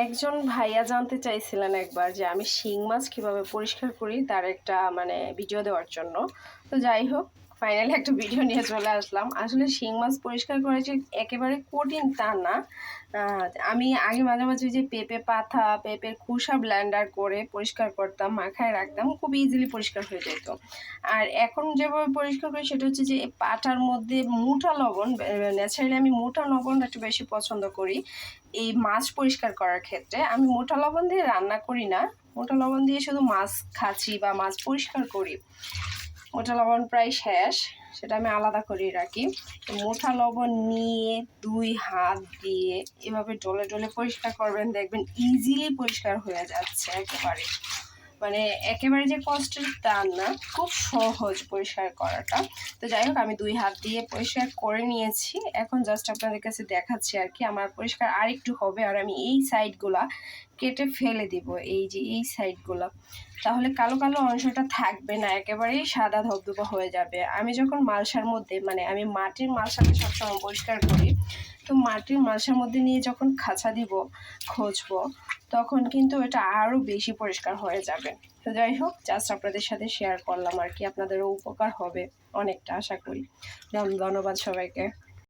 একজন ভাইয়া জানতে চাইছিলেন একবার যে আমি শিং মাছ কিভাবে পরিষ্কার করি, তার একটা ভিডিও দেওয়ার জন্য। তো যাই হোক, ফাইনালি একটা ভিডিও নিয়ে চলে আসলাম। আসলে শিং মাছ পরিষ্কার করা যে একেবারে কঠিন তা না। আমি আগে মাঝে মাঝে যে পেঁপে পাতা, পেঁপের খোসা ব্লেন্ডার করে পরিষ্কার করতাম, মাখায় রাখতাম, খুব ইজিলি পরিষ্কার হয়ে যেত। আর এখন যেভাবে পরিষ্কার করি সেটা হচ্ছে যে পাটার মধ্যে মোটা লবণ, ন্যাচারালি আমি মোটা লবণ একটু বেশি পছন্দ করি। এই মাছ পরিষ্কার করার ক্ষেত্রে আমি মোটা লবণ দিয়ে রান্না করি না, মোটা লবণ দিয়ে শুধু মাছ খাচ্ছি বা মাছ পরিষ্কার করি। মোটা লবণ প্রায় শেষ, সেটা আমি আলাদা করে রাখি। মোটা লবণ নিয়ে 2 হাত দিয়ে এভাবে ডলে ডলে পরিষ্কার করবেন, দেখবেন ইজিলি পরিষ্কার হয়ে যাচ্ছে একেবারে। একেবারে যে কষ্টের তা না, খুব সহজ পরিষ্কার করাটা। তো যাই হোক, আমি 2 হাত দিয়ে পরিষ্কার করে নিয়েছি। এখন জাস্ট আপনাদের কাছে দেখাচ্ছি আর কি। আমার পরিষ্কার আরেকটু হবে, আর আমি এই সাইডগুলা কেটে ফেলে দিব, এই যে এই সাইডগুলা, তাহলে কালো কালো অংশটা থাকবে না, একেবারেই সাদা ধবধবা হয়ে যাবে। আমি যখন মালসার মধ্যে আমি মাটির মালসাকে সবসময় পরিষ্কার করি, তো মাটির মালসার মধ্যে নিয়ে যখন খাঁচা দিব, খুঁজবো, তখন কিন্তু এটা আরও বেশি পরিষ্কার হয়ে যাবে। তো যাই হোক, জাস্ট আপনাদের সাথে শেয়ার করলাম আর কি, আপনাদেরও উপকার হবে অনেকটা আশা করি। ধন্যবাদ সবাইকে।